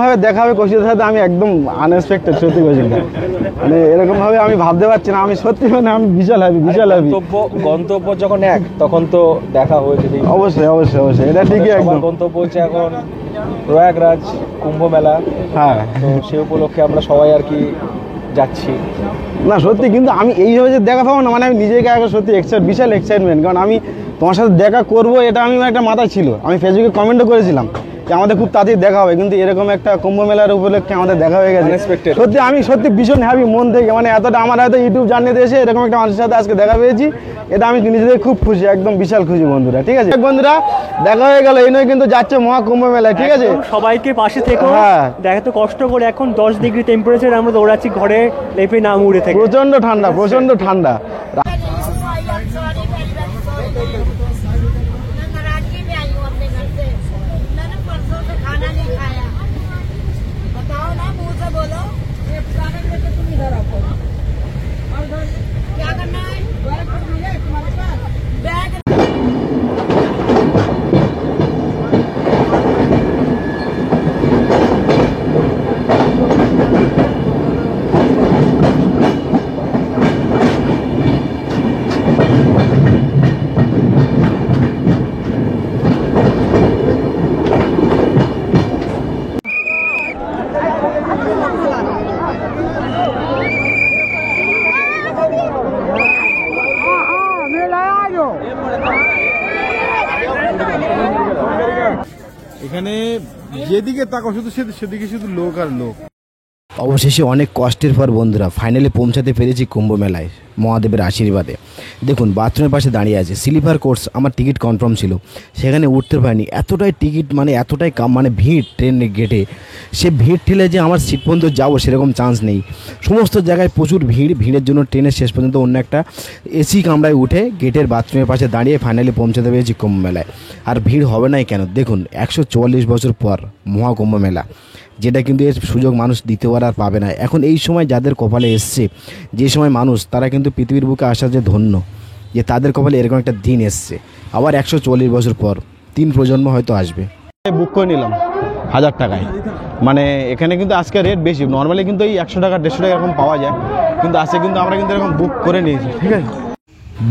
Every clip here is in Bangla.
ভাবে দেখা হবে কৌশিকের সাথে, আমি একদম আনএক্সপেক্টেড সত্যি কৌশিক, মানে এরকম ভাবে আমি ভাবতে পারছি না। আমি সত্যি মানে আমি বিশাল হ্যাপি। গন্তব্য যখন এক তখন তো দেখা হয়েছে। অবশ্যই অবশ্যই অবশ্যই, এটা ঠিকই। একদম গন্তব্য হচ্ছে এখন প্রয়াগরাজ কুম্ভ মেলা। হ্যাঁ, তো সে উপলক্ষে আমরা সবাই আর কি যাচ্ছি। না সত্যি কিন্তু আমি এইভাবে যে দেখা পাবো না, মানে আমি নিজেকে আগে সত্যি বিশাল এক্সাইটমেন্ট। কারণ আমি তোমার সাথে দেখা করবো এটা আমি একটা মাথায় ছিল। আমি ফেসবুকে কমেন্টও করেছিলাম যে আমাদের খুব তাড়াতাড়ি দেখা হবে, কিন্তু এরকম একটা কুম্ভ মেলার উপলক্ষে আমাদের দেখা হয়ে গেছে। সত্যি আমি সত্যি ভীষণ হ্যাপি মন থেকে, মানে এতটা আমার হয়তো ইউটিউব জার্নিতে এসে এরকম একটা মানুষের সাথে আজকে দেখা পেয়েছি, এটা আমি নিজেদের খুব খুশি, একদম বিশাল খুশি বন্ধুরা। ঠিক আছে বন্ধুরা, দেখা হয়ে গেল। এই নয় কিন্তু যাচ্ছে মহাকুম্ভ মেলায়। ঠিক আছে, সবাইকে পাশে থেকে দেখা তো কষ্ট করে এখন 10 ডিগ্রি টেম্পারেচার আমরা দৌড়াচ্ছি ঘরে লেপে না মুড়ে থেকে। প্রচন্ড ঠান্ডা, প্রচন্ড ঠান্ডা। এখানে যেদিকে তাকাও শুধু সেদিকে শুধু লোক আর লোক। অবশেষে অনেক কষ্টের পর বন্ধুরা ফাইনালি পৌঁছাতে পেরেছি কুম্ভ মেলায় মহাদেবের আশীর্বাদে। দেখুন বাথরুমের পাশে দাঁড়িয়ে আছে, স্লিপার কোচ, আমার টিকিট কনফার্ম ছিল, সেখানে উঠতে পারিনি। এতটাই টিকিট মানে এতটাই মানে ভিড় ট্রেনের গেটে, সে ভিড় ঠেলে যে আমার সিট পর্যন্ত যাবো সেরকম চান্স নেই। সমস্ত জায়গায় প্রচুর ভিড়ের জন্য ট্রেনের শেষ পর্যন্ত অন্য একটা এসি কামরায় উঠে গেটের বাথরুমের পাশে দাঁড়িয়ে ফাইনালি পৌঁছাতে পেরেছি কুম্ভ মেলায়। আর ভিড় হবে নাই কেন, দেখুন 144 বছর পর মহাকুম্ভ মেলা, যেটা কিন্তু এর সুযোগ মানুষ দ্বিতীয়বার আর পাবে না। এখন এই সময় যাদের কপালে এসছে, যে সময় মানুষ তারা কিন্তু পৃথিবীর বুকে আসার যে ধন্য, যে তাদের কপালে এরকম একটা দিন এসছে। আবার 144 বছর পর 3 প্রজন্ম হয়তো আসবে। বুক করে নিলাম 1000 টাকায়, মানে এখানে কিন্তু আজকে রেট বেশি। নর্মালি কিন্তু এই 100 টাকা 150 টাকা এরকম পাওয়া যায়, কিন্তু আজকে কিন্তু আমরা কিন্তু এরকম বুক করে নিয়েছি। ঠিক আছে,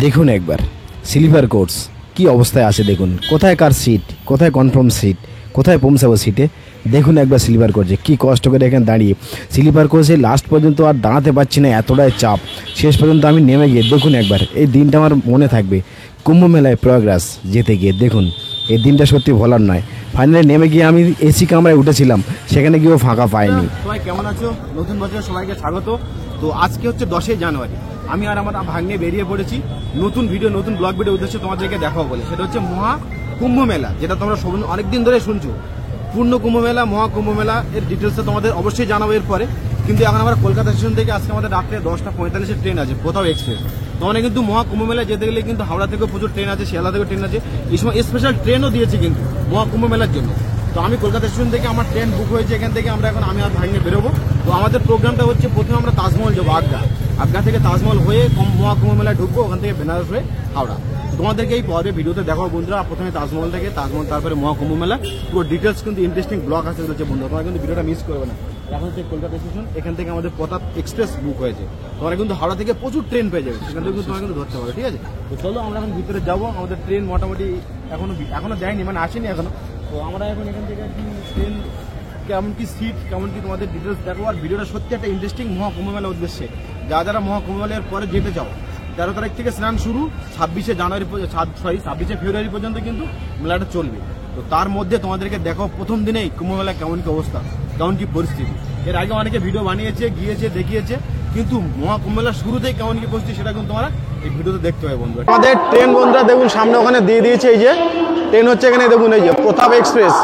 দেখুন একবার স্লিপার কোচ কি অবস্থায় আছে, দেখুন কোথায় কার সিট, কোথায় কনফার্ম সিট, কোথায় পৌঁছাবো সিটে। দেখুন একবার স্লিপার কোচে কী কষ্ট করে এখানে দাঁড়িয়ে। স্লিপার কোচে লাস্ট পর্যন্ত আর দাঁড়াতে পারছি না, এতটাই চাপ। শেষ পর্যন্ত আমি নেমে গিয়ে দেখুন একবার, এই দিনটা আমার মনে থাকবে। কুম্ভ মেলায় প্রয়াগরাজ যেতে গিয়ে দেখুন এই দিনটা সত্যি ভোলার নয়। ফাইনালি নেমে গিয়ে আমি এসি কামরায় উঠেছিলাম, সেখানে গিয়েও ফাঁকা পাইনি। সবাই কেমন আছো? নতুন বছর সবাইকে স্বাগত। তো আজকে হচ্ছে 10 জানুয়ারি, আমি আর আমার ভাগ্নে বেরিয়ে পড়েছি নতুন ভিডিও, নতুন ব্লগ ভিডিও উদ্দেশ্যে তোমাদেরকে দেখাবো বলে। সেটা হচ্ছে মহাকুম্ভ মেলা, যেটা তোমরা অনেকদিন ধরে শুনছো। পূর্ণ কুম্ভ মেলা, মহাকুম্ভ মেলা এর ডিটেলসটা তোমাদের অবশ্যই জানাবো এরপরে। কিন্তু এখন আমরা কলকাতা স্টেশন থেকে আজকে আমাদের রাত্রে 10:45 ট্রেন আছে, কোথাও এক্সপ্রেস। তোমাদের কিন্তু মহাকুম্ভ মেলায় যেতে গেলে কিন্তু হাওড়া থেকে প্রচুর ট্রেন আছে, শিয়ালদা থেকে ট্রেন আছে। এই সময় স্পেশাল ট্রেনও দিয়েছে কিন্তু মহাকুম্ভ মেলার জন্য। তো আমি কলকাতা স্টেশন থেকে আমার ট্রেন বুক হয়েছে, এখান থেকে আমরা এখন আমি আর ভাইনে বেরোবো। তো আমাদের প্রোগ্রামটা হচ্ছে প্রথমে আমরা তাজমহল যাবো, আগ্রা থেকে তাজমহল হয়ে মহাকুম্ভ মেলায় ঢুকবো, ওখান থেকে বেনারস হয়ে হাওড়া। তোমাদেরকে এই পরে ভিডিওতে দেখাবো বন্ধুরা। প্রথমে তাজমহল থেকে, তাজমহল তারপরে মহাকুম্ভ মেলা, পুরো ডিটেলস কিন্তু ইন্টারেস্টিং ব্লগ আছে রয়েছে বন্ধুরা, তোমরা কিন্তু ভিডিওটা মিস করবে না। এখন থেকে কলকাতা স্টেশন, এখান থেকে আমাদের প্রতাপ এক্সপ্রেস বুক হয়েছে। তোমরা কিন্তু হাওড়া থেকে প্রচুর ট্রেন পেয়ে যাবে, সেখান থেকে কিন্তু তোমরা কিন্তু ধরতে পারো। ঠিক আছে, তো চলো আমরা এখন ভিতরে যাবো। আমাদের ট্রেন মোটামুটি এখনো যায়নি, মানে আসেনি এখনো। তো আমরা এখন এখান থেকে আর কি ট্রেন কেমন কি সিট, কেমন কি তোমাদের ডিটেলস দেখো। আর ভিডিওটা সত্যি একটা ইন্টারেস্টিং মহাকুম্ভ মেলার উদ্দেশ্যে। যারা মহাকুম্ভ মেলার পরে যেতে চাও, 13 তারিখ থেকে স্নান শুরু, 26শে ফেব্রুয়ারি পর্যন্ত কিন্তু মেলাটা চলবে। তো তার মধ্যে তোমাদেরকে দেখো প্রথম দিনেই কুম্ভ মেলা কেমন কি অবস্থা, কেমন কি পরিস্থিতি। এর আগে অনেকে ভিডিও বানিয়েছে, গিয়েছে, দেখিয়েছে, কিন্তু মহাকুম্ভ মেলার শুরুতেই কেমন কি পরিস্থিতি সেটা কিন্তু তোমরা এই ভিডিওতে দেখতে হবে বন্ধুরা। আমাদের ট্রেন বন্ধুরা দেখুন সামনে ওখানে দিয়ে দিয়েছে। এই যে ট্রেন হচ্ছে এখানে দেখুন, এই যে প্রতাপ এক্সপ্রেস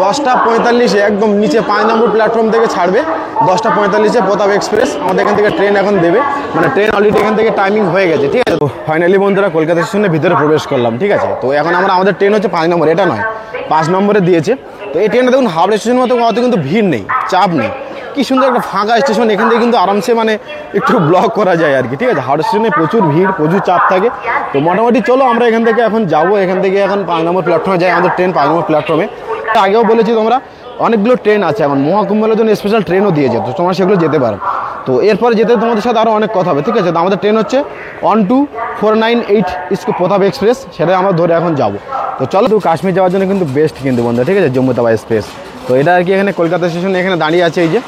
10:45 একদম নিচে 5 নম্বর প্ল্যাটফর্ম থেকে ছাড়বে। 10:45 প্রতাপ এক্সপ্রেস আমাদের এখান থেকে ট্রেন এখন দেবে, মানে ট্রেন অলরেডি এখান থেকে টাইমিং হয়ে গেছে। ঠিক আছে, তো ফাইনালি বন্ধুরা কলকাতা স্টেশনের ভিতরে প্রবেশ করলাম। ঠিক আছে, তো এখন আমাদের ট্রেন হচ্ছে 5 নম্বর, এটা নয় 5 নম্বরে দিয়েছে। তো এই ট্রেনটা দেখুন হাওড়া স্টেশনের মতো অত কিন্তু ভিড় নেই, চাপ নেই, কি সুন্দর একটা ফাঁকা স্টেশন। এখান থেকে কিন্তু আরামসে মানে একটু ব্লগ করা যায় আর কি। ঠিক আছে, হাওড়া স্টেশনে প্রচুর ভিড়, প্রচুর চাপ থাকে। তো মোটামুটি চলো আমরা এখান থেকে এখন যাবো, এখান থেকে এখন 5 নম্বর প্ল্যাটফর্মে যাই। আমাদের ট্রেন 5 নম্বর প্ল্যাটফর্মে। আগেও বলেছি তোমরা অনেকগুলো ট্রেন আছে এখন, মহাকুম্ভের জন্য স্পেশাল ট্রেনও দিয়েছে, তো তোমরা সেগুলো যেতে পারো। তো এরপরে যেতে তোমাদের সাথে আরও অনেক কথা হবে, ঠিক আছে। তো আমাদের ট্রেন হচ্ছে 12498 প্রতাপ এক্সপ্রেস, সেটা আমরা ধরে এখন যাবো। তো চলো, তো কাশ্মীর যাওয়ার জন্য কিন্তু বেস্ট কিন্তু বন্ধুরা, ঠিক আছে, জম্মু তাওয়া এক্সপ্রেস। তো এটা আর কি এখানে কলকাতা স্টেশনে এখানে দাঁড়িয়ে আছে এই যে।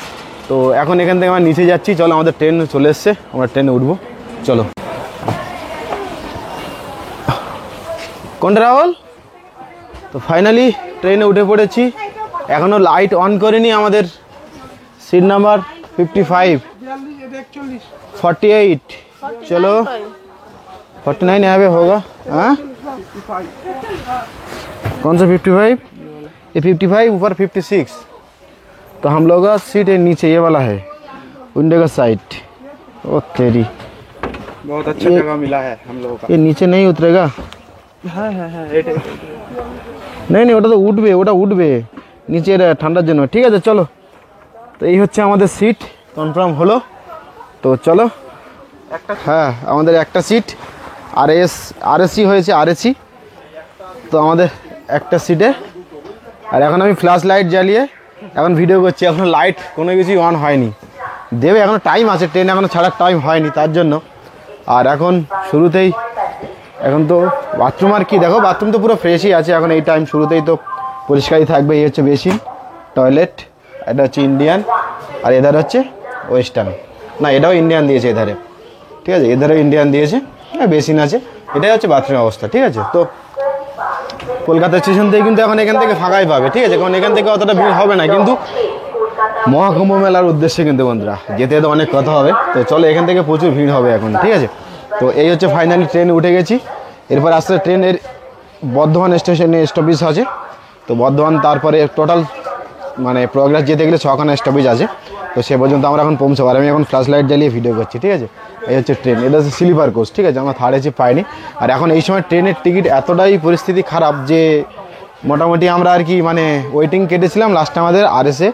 তো এখন এখান থেকে আমরা নিচে যাচ্ছি, চলো আমাদের ট্রেন চলে এসছে, আমরা ট্রেনে উঠবো, চলো। কোনটা রাহুল? তো ফাইনালি ট্রেনে উঠে পড়েছি, এখনও লাইট অন করিনি। আমাদের সিট নাম্বার 55 48, चलो 49 यहाँ पे होगा। हाँ कौन सा 55? ये 55 ऊपर 56। तो हम लोग का सीट है नीचे, ये वाला है विंडो का साइड। ओ तेरी, बहुत अच्छा जगह मिला है हम लोगों का। ये नीचे नहीं उतरेगा? हाँ नहीं ওটা তো উঠবে, ওটা উঠবে নিচে ঠান্ডার জন্য, ঠিক আছে চলো। তো এই হচ্ছে আমাদের সিট কনফার্ম হলো, তো চলো। হ্যাঁ আমাদের একটা সিট আরএসি হয়েছে, আরএসি। তো আমাদের একটা সিটে, আর এখন আমি ফ্ল্যাশ লাইট জ্বালিয়ে এখন ভিডিও করছি, এখনও লাইট কোনো কিছুই অন হয়নি, দেবে এখনও টাইম আছে, ট্রেন এখনও ছাড়ার টাইম হয়নি তার জন্য। আর এখন শুরুতেই এখন তো বাথরুম আর কি, দেখো বাথরুম তো পুরো ফ্রেশই আছে এখন, এই টাইম শুরুতেই তো পরিষ্কারই থাকবে। এই হচ্ছে বেসিন, টয়লেট, এটা হচ্ছে ইন্ডিয়ান, আর এধার হচ্ছে ওয়েস্টার্ন, না এটাও ইন্ডিয়ান দিয়েছে এধারে, ঠিক আছে, এধারেও ইন্ডিয়ান দিয়েছে। হ্যাঁ বেসিন আছে, এটাই হচ্ছে বাথরুমের অবস্থা, ঠিক আছে। তো কলকাতা স্টেশন থেকে কিন্তু এখন এখান থেকে ফাঁকাই পাবে, ঠিক আছে, কারণ এখান থেকে অতটা ভিড় হবে না, কিন্তু মহাকুম্ভ মেলার উদ্দেশ্যে কিন্তু বন্ধুরা যেতে যেতে অনেক কথা হবে। তো চলো, এখান থেকে প্রচুর ভিড় হবে এখন, ঠিক আছে। তো এই হচ্ছে ফাইনালি ট্রেনে উঠে গেছি, এরপর আসলে ট্রেনের বর্ধমান স্টেশনে স্টপেজ আছে। তো বর্ধমান তারপরে টোটাল মানে প্রোগ্রেস যেতে গেলে 6খানা স্টপেজ আছে, তো সে পর্যন্ত আমরা এখন পৌঁছাবো। আর আমি এখন ফ্ল্যাশ লাইট জ্বালিয়ে ভিডিও করছি, ঠিক আছে। এই হচ্ছে ট্রেন, এটা হচ্ছে স্লিপার কোচ, ঠিক আছে, আমরা থার্ড এসি পাইনি। আর এখন এই সময় ট্রেনের টিকিট এতটাই পরিস্থিতি খারাপ যে মোটামুটি আমরা আর কি মানে ওয়েটিং কেটেছিলাম, লাস্টে আমাদের আরএসএ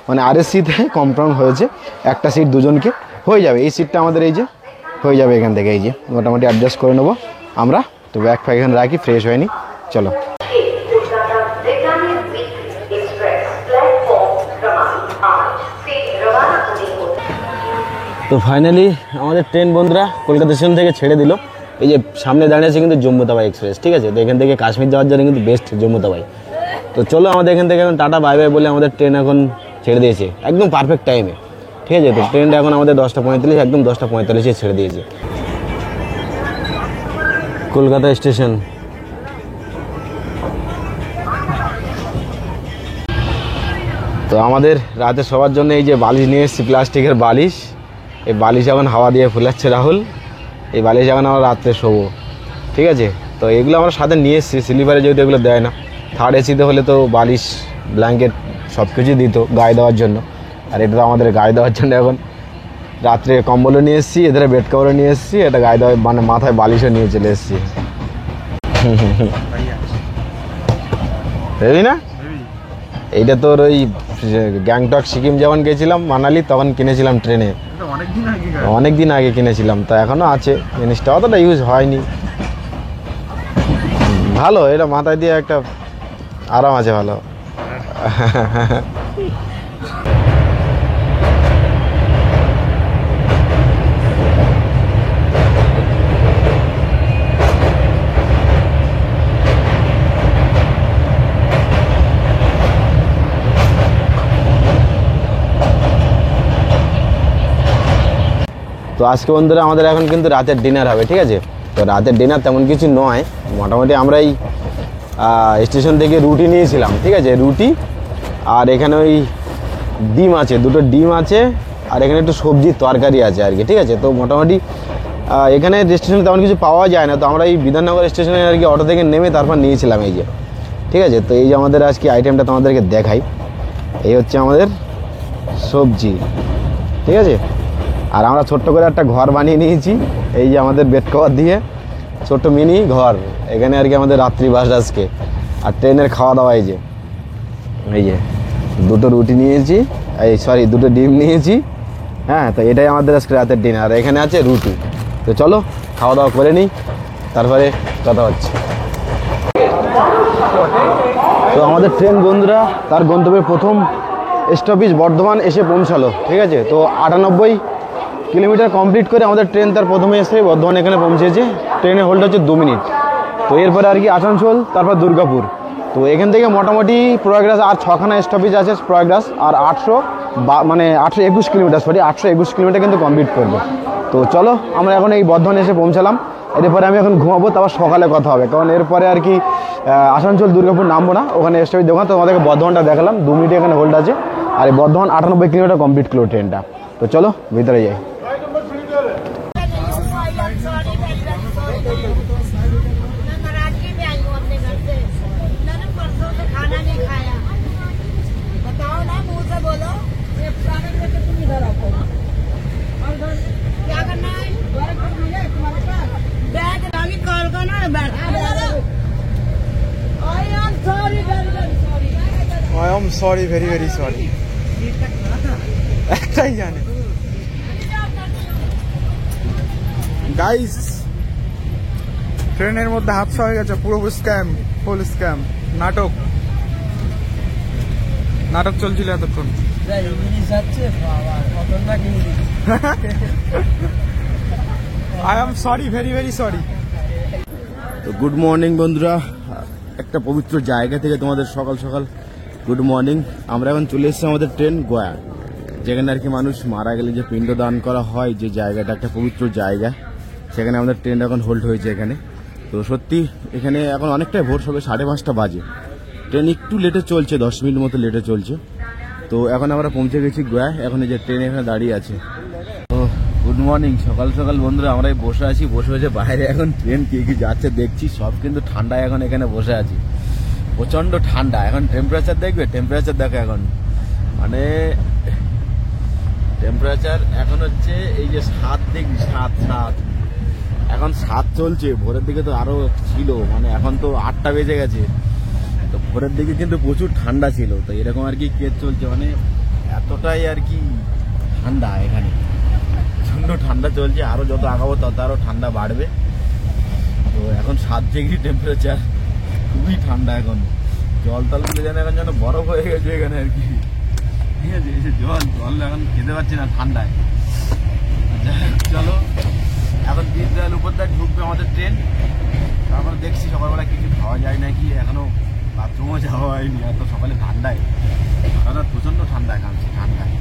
মানে আরএসসিতে কনফার্ম হয়েছে, একটা সিট দুজনকে হয়ে যাবে, এই সিটটা আমাদের এই যে হয়ে যাবে এখান থেকে, এই যে মোটামুটি অ্যাডজাস্ট করে নেবো আমরা। তো ব্যাগ ফ্যাগ এখানে রাখি, ফ্রেশ হয়নি, চলো। তো ফাইনালি আমাদের ট্রেন বন্ধুরা কলকাতা স্টেশন থেকে ছেড়ে দিল, এই যে সামনে দাঁড়িয়ে আছে কিন্তু জম্মু তাওয়াই এক্সপ্রেস, ঠিক আছে। তো এখান থেকে কাশ্মীর যাওয়ার জন্য কিন্তু বেস্ট জম্মু তাওয়াই। তো চলো আমাদের এখান থেকে এখন টাটা বাই বাই বলে আমাদের ট্রেন এখন ছেড়ে দিয়েছে একদম পারফেক্ট টাইমে, ঠিক আছে। তো ট্রেনটা এখন আমাদের 10:45, একদম 10:45 ছেড়ে দিয়েছে কলকাতা স্টেশন। তো আমাদের রাতে সবার জন্য এই যে বালিশ নিয়ে এসেছি, প্লাস্টিকের বালিশ, এই বালিশ এখন হাওয়া দিয়ে ফুলাচ্ছে রাহুল, এই বালিশ এখন আমরা রাত্রে শোবো, ঠিক আছে। তো এগুলো আমরা সাথে নিয়ে এসেছি, স্লিপারে যেহেতু এগুলো দেয় না, থার্ড এসিতে হলে তো বালিশ ব্ল্যাঙ্কেট সব কিছুই দিত গায়ে দেওয়ার জন্য, আর এটা তো আমাদের গায়ে দেওয়ার জন্য এখন রাত্রে কম্বলও নিয়ে এসেছি, এদের বেড কভারও নিয়ে এসেছি, এটা গায়ে দেওয়া মানে মাথায় বালিশও নিয়ে চলে এসেছি। বুঝলি না, এইটা তোর ওই গ্যাংটক সিকিম যখন গেছিলাম মানালি তখন কিনেছিলাম ট্রেনে, অনেক দিন আগে কিনেছিলাম, তো এখনও আছে জিনিসটা, অতটা ইউজ হয়নি, ভালো এটা মাথায় দিয়ে একটা আরাম আছে, ভালো। তো আজকে বন্ধুরা আমাদের এখন কিন্তু রাতের ডিনার হবে, ঠিক আছে। তো রাতের ডিনার তেমন কিছু নয়, মোটামুটি আমরা এই স্টেশন থেকে রুটি নিয়েছিলাম, ঠিক আছে, রুটি আর এখানে ওই ডিম আছে, দুটো ডিম আছে, আর এখানে একটু সবজির তরকারি আছে আর কি, ঠিক আছে। তো মোটামুটি এখানে স্টেশনে তেমন কিছু পাওয়া যায় না, তো আমরা এই বিধাননগর স্টেশনে আর কি অটো থেকে নেমে তারপর নিয়েছিলাম এই যে, ঠিক আছে। তো এই যে আমাদের আজকে আইটেমটা তোমাদেরকে দেখাই, এই হচ্ছে আমাদের সবজি, ঠিক আছে। আর আমরা ছোট্ট করে একটা ঘর বানিয়ে নিয়েছি, এই যে আমাদের বেড কভার দিয়ে ছোট্ট মিনি ঘর, এখানে আর কি আমাদের রাত্রিবাস আজকে। আর ট্রেনের খাওয়া দাওয়া এই যে দুটো রুটি নিয়েছি, এই সরি দুটো ডিম নিয়েছি, হ্যাঁ। তো এটাই আমাদের আজকে রাতের ডিনার, আর এখানে আছে রুটি। তো চলো খাওয়া দাওয়া করে নিই, তারপরে কথা হচ্ছে। তো আমাদের ট্রেন বন্ধুরা তার গন্তব্যের প্রথম স্টপেজ বর্ধমান এসে পৌঁছালো, ঠিক আছে। তো 98 কিলোমিটার কমপ্লিট করে আমাদের ট্রেন তার প্রথমে এসে বর্ধমান এখানে পৌঁছেছে। ট্রেনের হোল্ড হচ্ছে 2 মিনিট। তো এরপরে আর কি আসানসোল, তারপর দুর্গাপুর। তো এখান থেকে মোটামুটি প্রয়াগরাজ আর 6খানা স্টপেজ আছে প্রয়াগরাজ, আর 821 কিলোমিটার 821 কিলোমিটার কিন্তু কমপ্লিট করবে। তো চলো আমরা এখন এই বর্ধমান এসে পৌঁছালাম। এরপরে আমি এখন ঘুমাবো, তারপর সকালে কথা হবে, কারণ এরপরে আর কি আসানসোল দুর্গাপুর নামবো না, ওখানে স্টপেজ দেখো। তো আমাদেরকে বর্ধমানটা দেখালাম, 2 মিনিটে এখানে হোল্ড আছে। আর এই বর্ধমান 98 কিলোমিটার কমপ্লিট করলো ট্রেনটা। তো চলো ভিতরে যাই। नाराजगी में आई हूँ अपने घर से। मैंने परसों से खाना नहीं खाया। बताओ ना, मुंह से बोलो। ये पुराने लेके तुम इधर आओ। और क्या करना है? बैग रानी कॉल करना है, बैठा I am sorry, very very sorry. I am sorry, very very sorry. একটাই জানে গাইস, ট্রেনের মধ্যে হাদসা হয়ে গেছে, পুরো স্ক্যাম, ফুল স্ক্যাম, নাটক চলছিল এতক্ষণ। I am sorry, very very sorry. তো গুড মর্নিং বন্ধুরা, একটা পবিত্র জায়গা থেকে তোমাদের সকাল সকাল গুড মর্নিং। আমরা এখন চলে এসেছি আমাদের ট্রেন গয়া, যেখানে আর কি মানুষ মারা গেলে যে পিণ্ড দান করা হয়, যে জায়গাটা একটা পবিত্র জায়গা, সেখানে আমাদের ট্রেন এখন হোল্ড হয়েছে এখানে। তো সত্যি এখানে এখন অনেকটাই ভোর, সবে 5:30 বাজে। ট্রেন একটু লেটে চলছে, 10 মিনিট মতো লেটে চলছে। তো এখন আমরা পৌঁছে গেছি গয়া, এখন এই যে ট্রেন এখানে দাঁড়িয়ে আছে। তো গুড মর্নিং, সকাল সকাল বন্ধুরা আমরা বসে আছি, বসে হয়েছে বাইরে এখন ট্রেন কি যাচ্ছে দেখছি, সব কিন্তু ঠান্ডায় এখন এখানে বসে আছি, প্রচন্ড ঠান্ডা। এখন টেম্পারেচার দেখবে, টেম্পারেচার দেখো এখন, মানে টেম্পারেচার এখন হচ্ছে এই যে 7 ডিগ্রি, 7 এখন 7 চলছে। ভোরের দিকে তো আরো ছিল, মানে এখন তো 8টা বেজে গেছে। তো ভোরের দিকে কিন্তু প্রচুর ঠান্ডা ছিল। তো এরকম আর কি কেস চলছে, মানে এতটাই আর কি ঠান্ডা এখানে, প্রচন্ড ঠান্ডা চলছে। আরো যত আগাবো তত আরো ঠান্ডা বাড়বে। তো এখন 7 ডিগ্রি টেম্পারেচার, খুবই ঠান্ডা। এখন জল টলগুলো যেন এখন যেন বরফ হয়ে গেছে এখানে আর কি, ঠিক আছে। এই যে জল এখন খেতে পারছি না ঠান্ডায়। চলো এখন দীনদয়াল উপাধ্যায় ঢুকবে আমাদের ট্রেন, তারপর দেখছি সকালবেলা কিছু খাওয়া যায় নাকি, এখনো বাথরুমও যাওয়া হয়নি, এত সকালে ঠান্ডায়, প্রচন্ড ঠান্ডায় কাঁপছে, ঠান্ডায়।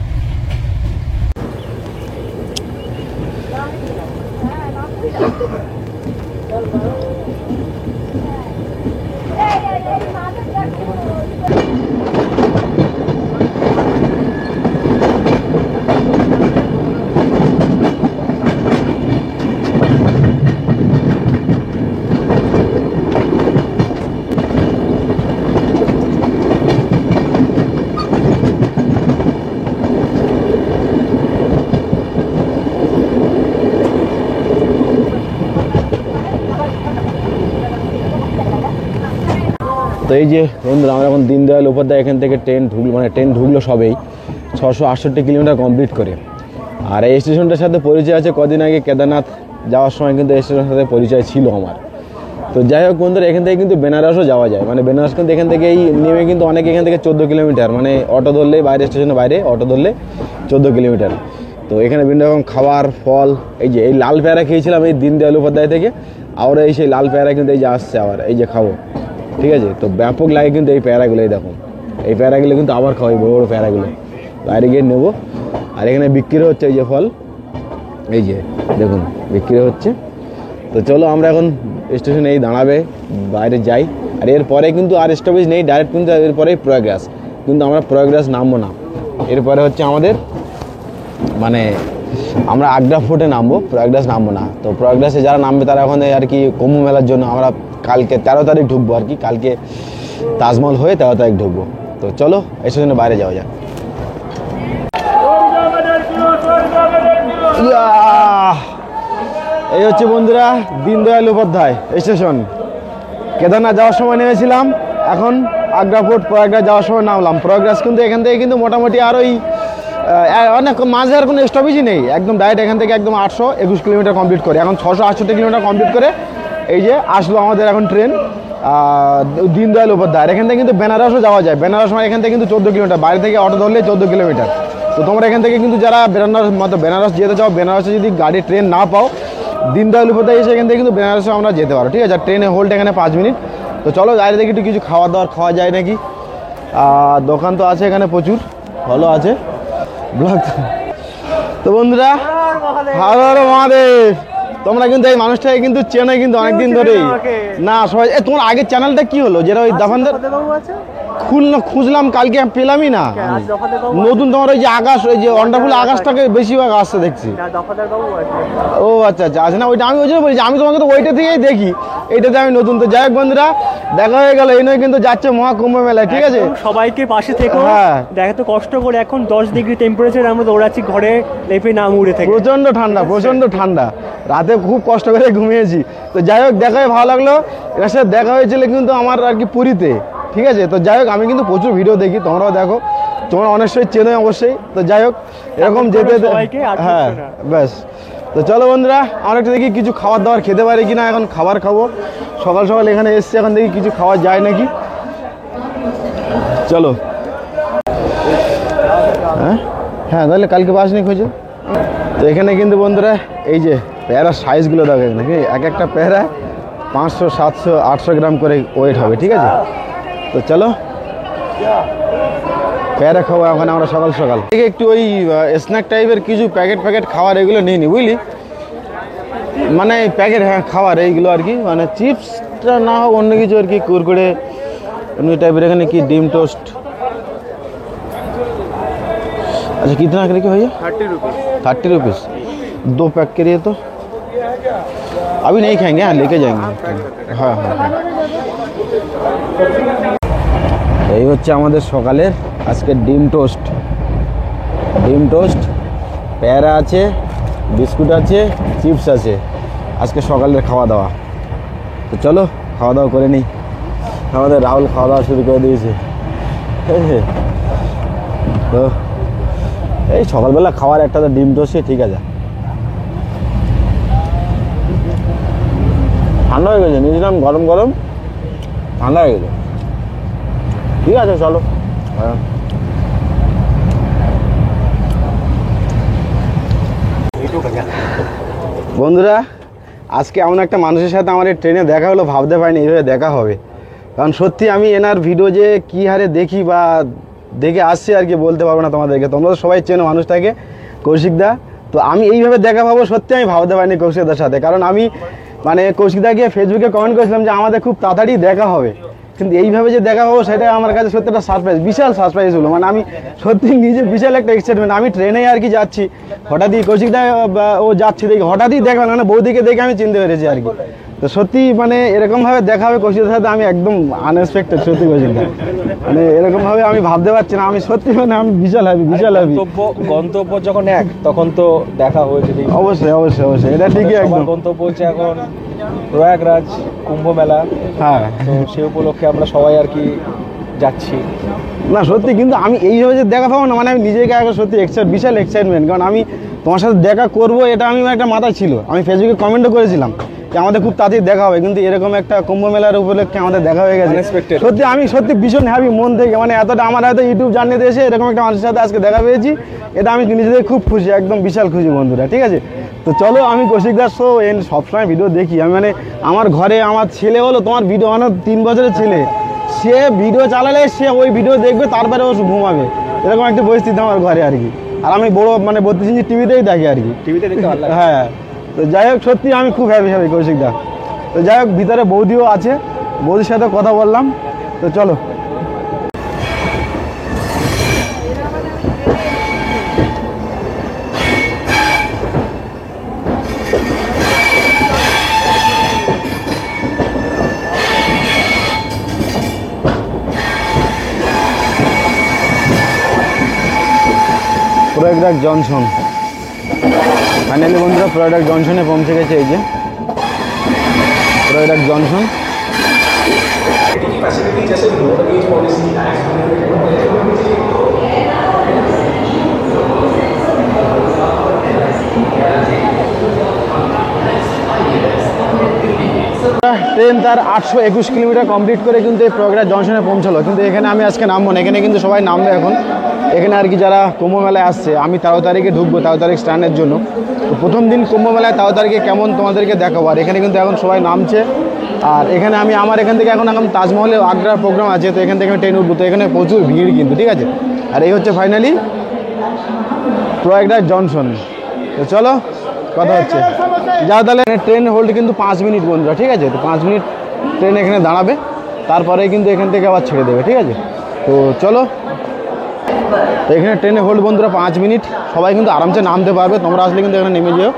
তো এই যে বন্ধুরা আমরা এখন দীনদয়াল উপাধ্যায় এখান থেকে ট্রেন ঢুকলো সবেই 668 কিলোমিটার কমপ্লিট করে। আর এই স্টেশনটার সাথে পরিচয় আছে কদিন আগে কেদারনাথ যাওয়ার সময়, কিন্তু এই স্টেশনের সাথে পরিচয় ছিল আমার। তো যাই হোক বন্ধুরা, এখান থেকে কিন্তু বেনারসও যাওয়া যায়, মানে বেনারস কিন্তু এখান থেকে এই নেমে কিন্তু অনেক, এখান থেকে 14 কিলোমিটার, মানে অটো ধরলে বাইরে, স্টেশনের বাইরে অটো ধরলে 14 কিলোমিটার। তো এখানে বিভিন্ন রকম খাবার, ফল, এই যে এই লাল পেয়ারা খেয়েছিলাম এই দীনদয়াল উপাধ্যায় থেকে, আর এই সেই লাল পেয়ারা কিন্তু এই যে আসছে আবার, এই যে খাবো, ঠিক আছে। তো ব্যাপক লাগে কিন্তু এই পেয়ারাগুলো, এই দেখুন এই পেয়ারাগুলো কিন্তু আবার খাওয়াই, বড়ো বড়ো পেয়ারাগুলো বাইরে গিয়ে নেবো। আর এখানে বিক্রি হচ্ছে এই যে ফল, এই যে দেখুন বিক্রি হচ্ছে। তো চলো আমরা এখন স্টেশনে এই দাঁড়াবে, বাইরে যাই। আর এরপরে কিন্তু আর স্টপেজ নেই, ডাইরেক্ট কিন্তু এরপরেই প্রয়াগরাজ, কিন্তু আমরা প্রয়াগরাজ নামবো না। এরপরে হচ্ছে আমাদের মানে আমরা আগ্রা ফোর্টে নামবো, প্রয়াগরাজ নামবো না। তো প্রয়াগরাজে যারা নামবে তারা ওখানে আর কি কুম্ভ মেলার জন্য আমরা কালকে 13 তারিখ ঢুকবো আর কি, কালকে তাজমহল হয়ে 13 তারিখ ঢুকবো। তো চলো স্টেশনে বাইরে যাওয়া যাক। এই হচ্ছে বন্ধুরা দীনদয়াল উপাধ্যায় স্টেশন। কেদারনাথ যাওয়ার সময় নেমেছিলাম, এখন আগ্রা ফোর্ট প্রয়াগরাজ যাওয়ার সময় নামলাম। প্রয়াগরাজ কিন্তু এখান থেকে কিন্তু মোটামুটি আর ওই অনেক মাঝে আর কোনো স্টপেজই নেই, একদম ডাইরেক্ট এখান থেকে একদম 821 কিলোমিটার কমপ্লিট করে, এখন 668 কিলোমিটার কমপ্লিট করে এই যে আসলো আমাদের এখন ট্রেন দীনদয়াল উপাধ্যায়। এখান থেকে কিন্তু বেনারসও যাওয়া যায়। বেনারস মানে এখান থেকে কিন্তু 14 কিলোমিটার, বাইরে থেকে অটো ধরলে 14 কিলোমিটার। তো তোমরা এখান থেকে কিন্তু যারা বেনারস যেতে চাও, বেনারসে যদি গাড়ি ট্রেন না পাও, দীনদয়াল উপাধ্যায় এসে এখান থেকে কিন্তু বেনারসে আমরা যেতে পারো, ঠিক আছে। আর ট্রেনে হোল্ড এখানে 5 মিনিট। তো চলো বাইরে থেকে একটু কিছু খাওয়া দাওয়ার খাওয়া যায় নাকি। দোকান তো আছে এখানে প্রচুর, ভালো আছে ব্লগ। তো বন্ধুরা, হর হর মহাদেব। তোমরা কিন্তু এই মানুষটাকে কিন্তু চেনো কিন্তু অনেকদিন ধরেই না সবাই। তোমার আগের চ্যানেলটা কি হলো, যেটা ওই দাফানদার খুঁজলাম কালকে পেলামই না। নতুন তোমার ওই যে আকাশ, ওই যে ওয়ান্ডারফুল আকাশটাকে বেশিরভাগ আসছে দেখছি। ও আচ্ছা আচ্ছা, আছে না ওইটা। আমি ওই জন্য বলছি, আমি তোমাকে তো ওইটা থেকেই দেখি, এইটাতে আমি নতুন। তো যাই হোক বন্ধুরা, দেখা হয়ে গেল। এই নয় কিন্তু যাচ্ছে মহাকুম্ভ মেলায়, ঠিক আছে। সবাইকে পাশে থেকে দেখে তো কষ্ট করে এখন 10 ডিগ্রি টেম্পারেচার আমরা দৌড়াচ্ছি ঘরে লেপে নাম উড়ে থেকে। প্রচন্ড ঠান্ডা, প্রচন্ড ঠান্ডা। রাতে খুব কষ্ট করে ঘুমিয়েছি। তো যাই হোক, দেখা হয়ে ভালো লাগলো। এর সাথে দেখা হয়েছিল কিন্তু আমার আর কি পুরীতে, ঠিক আছে। তো যাই হোক, আমি কিন্তু প্রচুর ভিডিও দেখি, তোমরাও দেখো, তোমরা অনেক সময় চেনো অবশ্যই। তো যাই হোক, এরকম যেতে, হ্যাঁ ব্যাস। তো চলো বন্ধুরা, আমরা একটু দেখি কিছু খাবার দাবার খেতে পারি কিনা। এখন খাবার খাবো, সকাল সকাল এখানে এসছি, এখন দেখি কিছু খাওয়া যায় নাকি। চলো। হ্যাঁ তাহলে কালকে বাস নিয়ে খোঁজো। তো এখানে কিন্তু বন্ধুরা এই যে পেয়ারার সাইজগুলো দেখো নাকি, এক একটা পেয়ারা 500, 700, 800 গ্রাম করে ওয়েট হবে, ঠিক আছে। তো চলো পেয়ারা খাবো এখন আমরা সকাল সকাল। একটু ওই স্ন্যাক টাইপের কিছু প্যাকেট খাবার এগুলো নিয়ে নি, বুঝলি, মানে প্যাকেট, হ্যাঁ খাবার এইগুলো আর কি, মানে চিপসটা না হোক অন্য কিছু আর কি, কুরকুরে এমনি টাইপের। এখানে কি ডিম টোস্ট। अच्छा कितना करके भैया? 30 रुपीज़ 2 पैक करिए। तो अभी नहीं खाएंगे, हाँ लेके जाएंगे। हाँ हाँ हाँ। এই হচ্ছে আমাদের সকালের আজকে ডিম টোস্ট। পেয়ারা আছে, বিস্কুট আছে, চিপস আছে, আজকে সকালের খাওয়া দাওয়া। তো চলো খাওয়া দাওয়া করে নিই। আমাদের রাহুল খাওয়া দাওয়া শুরু করে দিয়েছে। তো এই সকালবেলা খাওয়ার একটা তো ডিম টোস্টই ঠিক আছে। ঠান্ডা হয়ে গেছে, নিয়েছিলাম গরম গরম, ঠান্ডা হয়ে গেছে, ঠিক আছে চলো। হ্যাঁ বন্ধুরা, আজকে এমন একটা মানুষের সাথে আমার এই ট্রেনে দেখা হলো, ভাবতে পারিনি এইভাবে দেখা হবে। কারণ সত্যি আমি এনার ভিডিও যে কী হারে দেখি বা দেখে আসছি আর কি, বলতে পারবো না তোমাদেরকে। তোমরা তো সবাই চেনো মানুষটাকে, কৌশিকদা। তো আমি এইভাবে দেখা পাবো সত্যি আমি ভাবতে পারিনি কৌশিকদার সাথে। কারণ আমি মানে কৌশিকদাকে ফেসবুকে কমেন্ট করেছিলাম যে আমাদের খুব তাড়াতাড়ি দেখা হবে, কিন্তু এইভাবে যে দেখা পাবো সেটা আমার কাছে সত্যি একটা সারপ্রাইজ, বিশাল সারপ্রাইজ হলো। মানে আমি সত্যি নিজে বিশাল একটা এক্সাইটমেন্ট। আমি ট্রেনে আর কি যাচ্ছি, হঠাৎই কৌশিকদা ও যাচ্ছি দেখি, হঠাৎই দেখা, মানে বৌদিকে দেখে আমি চিনতে পেরেছি আর কি। তো সত্যি মানে এরকমভাবে দেখা হবে কৌশিকদার সাথে, আমি একদম আনএক্সপেক্টেড সত্যি কৌশিকদা, মানে এরকমভাবে আমি ভাবতে পারছি না। আমি সত্যি মানে আমি বিশাল হ্যাপি। গন্তব্য যখন এক তখন তো দেখা হয়েছে। অবশ্যই অবশ্যই অবশ্যই, এটা ঠিকই একদম। গন্তব্য হচ্ছে এখন প্রয়াগরাজ কুম্ভ মেলা। হ্যাঁ, তো সেই উপলক্ষে আমরা সবাই আর কি যাচ্ছি। না সত্যি, কিন্তু আমি এইভাবে যে দেখা পাবো না, মানে আমি নিজেকে আগে সত্যি বিশাল এক্সাইটমেন্ট। কারণ আমি তোমার সাথে দেখা করবো এটা আমি একটা মাথায় ছিল। আমি ফেসবুকে কমেন্টও করেছিলাম যে আমাদের খুব তাড়াতাড়ি দেখা হবে, কিন্তু এরকম একটা কুম্ভ মেলার উপলক্ষে আমাদের দেখা হয়ে গেছে। সত্যি আমি সত্যি ভীষণ হ্যাপি মন থেকে। মানে এতটা আমার হয়তো ইউটিউব জার্নিতে এসে এরকম একটা মানুষের সাথে আজকে দেখা পেয়েছি, এটা আমি নিজেদের খুব খুশি, একদম বিশাল খুশি বন্ধুরা, ঠিক আছে। তো চলো, আমি কৌশিকদার শো সবসময় ভিডিও দেখি। আমি মানে আমার ঘরে আমার ছেলে হলো, তোমার ভিডিও মানে 3 বছরের ছেলে, সে ভিডিও চালালে সে ওই ভিডিও দেখবে, তারপরে ও ঘুমাবে, এরকম একটা পরিস্থিতি আমার ঘরে আর কি। আর আমি বড় মানে 32 ইঞ্চি টিভিতেই দেখি আর কি, টিভিতে দেখতে ভালো লাগে। হ্যাঁ, তো যাই হোক সত্যি আমি খুব হ্যাপি কৌশিকদা। তো যাই হোক, ভিতরে বৌদিও আছে, বৌদির সাথে কথা বললাম। তো চলো। প্রয়াগরাজ জংশন, ফাইনালি বন্ধুরা প্রয়াগরাজ জংশনে পৌঁছে গেছে। এই যে প্রয়াগরাজ জংশন। ট্রেন তার 821 কিলোমিটার কমপ্লিট করে কিন্তু এই প্রয়াগরাজ জংশনে পৌঁছালো। কিন্তু এখানে আমি আজকে নামবো না, এখানে কিন্তু সবাই নামবে এখন। এখানে আর কি যারা কুম্ভ মেলায় আসছে, আমি 13 তারিখে ঢুকবো 13 তারিখ স্ট্যান্ডের জন্য। তো প্রথম দিন কুম্ভ মেলায় 13 তারিখে কেমন তোমাদেরকে দেখাবো। আর এখানে কিন্তু এখন সবাই নামছে। আর এখানে আমার এখান থেকে এখন তাজমহলে আগ্রার প্রোগ্রাম আছে, তো এখান থেকে আমি ট্রেন উঠবো। তো এখানে প্রচুর ভিড় কিন্তু, ঠিক আছে। আর এই হচ্ছে ফাইনালি প্রয়াগরাজ জংশন। তো চলো কথা হচ্ছে যা, তাহলে ট্রেন হোল্ড কিন্তু 5 মিনিট বন্ধুরা, ঠিক আছে। তো 5 মিনিট ট্রেন এখানে দাঁড়াবে, তারপরে কিন্তু এখান থেকে আবার ছেড়ে দেবে, ঠিক আছে। তো চলো, তো এখানে ট্রেনে হোল্ড বন্ধুরা 5 মিনিট। সবাই কিন্তু আরামসে নামতে পারবে, তোমরা আসলে কিন্তু এখানে নেমে যেও।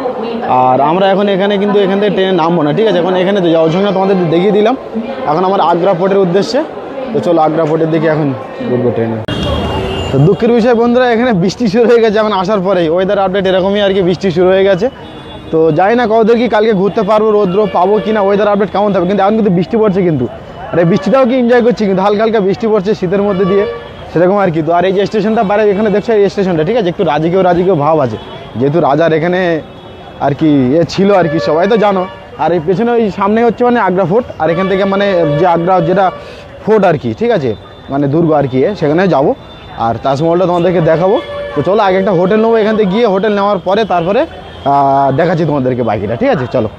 আর আমরা এখন এখানে কিন্তু এখান থেকে ট্রেনে নামবো না, ঠিক আছে। এখন এখানে জংশনটা তোমাদের দেখিয়ে দিলাম, এখন আমার আগ্রা পোর্টের উদ্দেশ্যে। তো চলো আগ্রা পোর্টের দিকে এখন ঘুরবো ট্রেনে। তো দুঃখের বিষয় বন্ধুরা, এখানে বৃষ্টি শুরু হয়ে গেছে এখন আসার পরেই। ওয়েদার আপডেট এরকমই আর কি, বৃষ্টি শুরু হয়ে গেছে। তো জানি না কতদূর কি কালকে ঘুরতে পারবো, রৌদ্র পাবো কি না, ওয়েদার আপডেট কেমন থাকবে। কিন্তু এখন কিন্তু বৃষ্টি পড়ছে কিন্তু, আর এই বৃষ্টিটাও কি এনজয় করছি কিন্তু, হালকা হালকা বৃষ্টি পড়ছে শীতের মধ্যে দিয়ে, সেরকম আর কি। তো আর এই যে স্টেশনটা বাইরে এখানে দেখছো, এই স্টেশনটা, ঠিক আছে, একটু রাজকীয় ভাব আছে, যেহেতু রাজার এখানে আর কি ছিল আর কি, সবাই তো জানো। আর এই পেছনে ওই সামনে হচ্ছে মানে আগ্রা ফোর্ট, আর এখান থেকে মানে যে আগ্রা যেটা ফোর্ট আর কি, ঠিক আছে, মানে দুর্গ আর কি, সেখানে যাবো। আর তাজমহলটা তোমাদেরকে দেখাবো। তো চলো আগে একটা হোটেল নেবো, এখান থেকে গিয়ে হোটেল নেওয়ার পরে তারপরে দেখাচ্ছি তোমাদেরকে বাকিটা, ঠিক আছে। চলো।